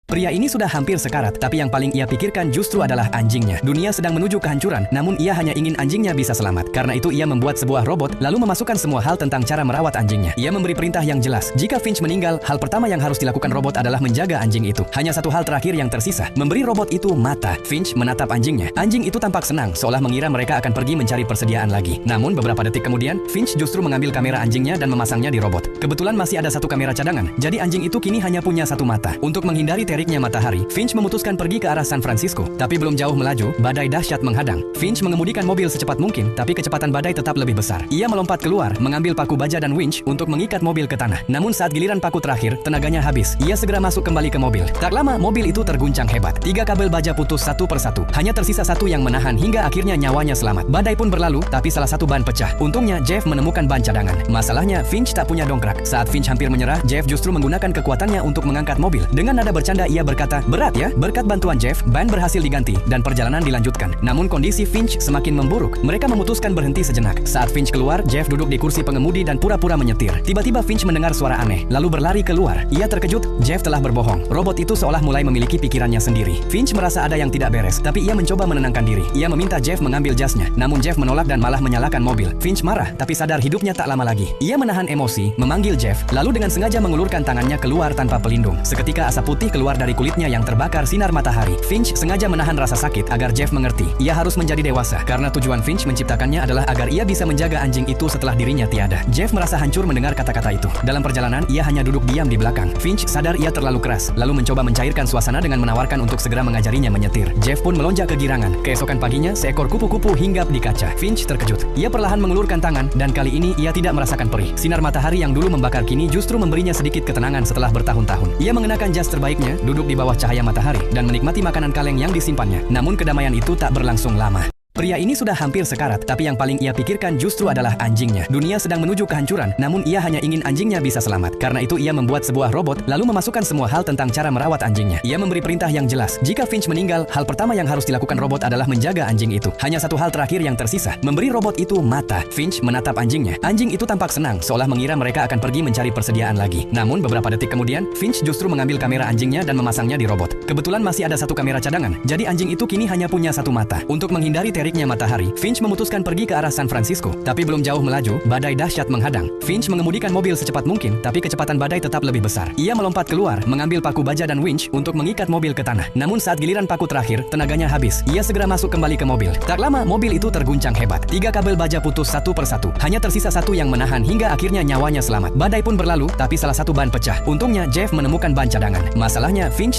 Pria ini sudah hampir sekarat, tapi yang paling ia pikirkan justru adalah anjingnya. Dunia sedang menuju kehancuran, namun ia hanya ingin anjingnya bisa selamat. Karena itu ia membuat sebuah robot, lalu memasukkan semua hal tentang cara merawat anjingnya. Ia memberi perintah yang jelas. Jika Finch meninggal, hal pertama yang harus dilakukan robot adalah menjaga anjing itu. Hanya satu hal terakhir yang tersisa, memberi robot itu mata. Finch menatap anjingnya. Anjing itu tampak senang, seolah mengira mereka akan pergi mencari persediaan lagi. Namun beberapa detik kemudian, Finch justru mengambil kamera anjingnya dan memasangnya di robot. Kebetulan masih ada satu kamera cadangan, jadi anjing itu kini hanya punya satu mata. Untuk menghindari teriknya matahari, Finch memutuskan pergi ke arah San Francisco. Tapi belum jauh melaju, badai dahsyat menghadang. Finch mengemudikan mobil secepat mungkin, tapi kecepatan badai tetap lebih besar. Ia melompat keluar, mengambil paku baja dan winch untuk mengikat mobil ke tanah. Namun saat giliran paku terakhir, tenaganya habis. Ia segera masuk kembali ke mobil. Tak lama, mobil itu terguncang hebat. 3 kabel baja putus satu persatu. Hanya tersisa satu yang menahan hingga akhirnya nyawanya selamat. Badai pun berlalu, tapi salah satu ban pecah. Untungnya, Jeff menemukan ban cadangan. Masalahnya, Finch tak punya dongkrak. Saat Finch hampir menyerah, Jeff justru menggunakan kekuatannya untuk mengangkat mobil. Dengan nada bercanda, ia berkata, "Berat ya?" Berkat bantuan Jeff, ban berhasil diganti dan perjalanan dilanjutkan. Namun kondisi Finch semakin memburuk. Mereka memutuskan berhenti sejenak. Saat Finch keluar, Jeff duduk di kursi pengemudi dan pura-pura menyetir. Tiba-tiba Finch mendengar suara aneh, lalu berlari keluar. Ia terkejut, Jeff telah berbohong. Robot itu seolah mulai memiliki pikirannya sendiri. Finch merasa ada yang tidak beres, tapi ia mencoba menenangkan diri. Ia meminta Jeff mengambil jasnya, namun Jeff menolak dan malah menyalakan mobil. Finch marah, tapi sadar hidupnya tak lama lagi. Ia menahan emosi, memanggil Jeff, lalu dengan sengaja mengulurkan tangannya keluar tanpa pelindung. Seketika asap putih keluar dari kulitnya yang terbakar sinar matahari. Finch sengaja menahan rasa sakit agar Jeff mengerti. Ia harus menjadi dewasa, karena tujuan Finch menciptakannya adalah agar ia bisa menjaga anjing itu setelah dirinya tiada. Jeff merasa hancur mendengar kata-kata itu. Dalam perjalanan, ia hanya duduk diam di belakang. Finch sadar ia terlalu keras, lalu mencoba mencairkan suasana dengan menawarkan untuk segera mengajarinya menyetir. Jeff pun melonjak kegirangan. Keesokan paginya, seekor kupu-kupu hinggap di kaca. Finch terkejut. Ia perlahan mengulurkan tangan, dan kali ini ia tidak merasakan perih. Sinar matahari yang dulu membakar kini justru memberinya sedikit ketenangan setelah bertahun-tahun. Ia mengenakan jas terbaiknya, duduk di bawah cahaya matahari, dan menikmati makanan kaleng yang disimpannya. Namun kedamaian itu tak berlangsung lama. Pria ini sudah hampir sekarat, tapi yang paling ia pikirkan justru adalah anjingnya. Dunia sedang menuju kehancuran, namun ia hanya ingin anjingnya bisa selamat. Karena itu ia membuat sebuah robot, lalu memasukkan semua hal tentang cara merawat anjingnya. Ia memberi perintah yang jelas. Jika Finch meninggal, hal pertama yang harus dilakukan robot adalah menjaga anjing itu. Hanya satu hal terakhir yang tersisa, memberi robot itu mata. Finch menatap anjingnya. Anjing itu tampak senang, seolah mengira mereka akan pergi mencari persediaan lagi. Namun beberapa detik kemudian, Finch justru mengambil kamera anjingnya dan memasangnya di robot. Kebetulan masih ada satu kamera cadangan, jadi anjing itu kini hanya punya satu mata. Untuk menghindari teriknya matahari, Finch memutuskan pergi ke arah San Francisco. Tapi belum jauh melaju, badai dahsyat menghadang. Finch mengemudikan mobil secepat mungkin, tapi kecepatan badai tetap lebih besar. Ia melompat keluar, mengambil paku baja dan winch untuk mengikat mobil ke tanah. Namun saat giliran paku terakhir, tenaganya habis. Ia segera masuk kembali ke mobil. Tak lama, mobil itu terguncang hebat. 3 kabel baja putus satu persatu. Hanya tersisa satu yang menahan hingga akhirnya nyawanya selamat. Badai pun berlalu, tapi salah satu ban pecah. Untungnya, Jeff menemukan ban cadangan. Masalahnya, Finch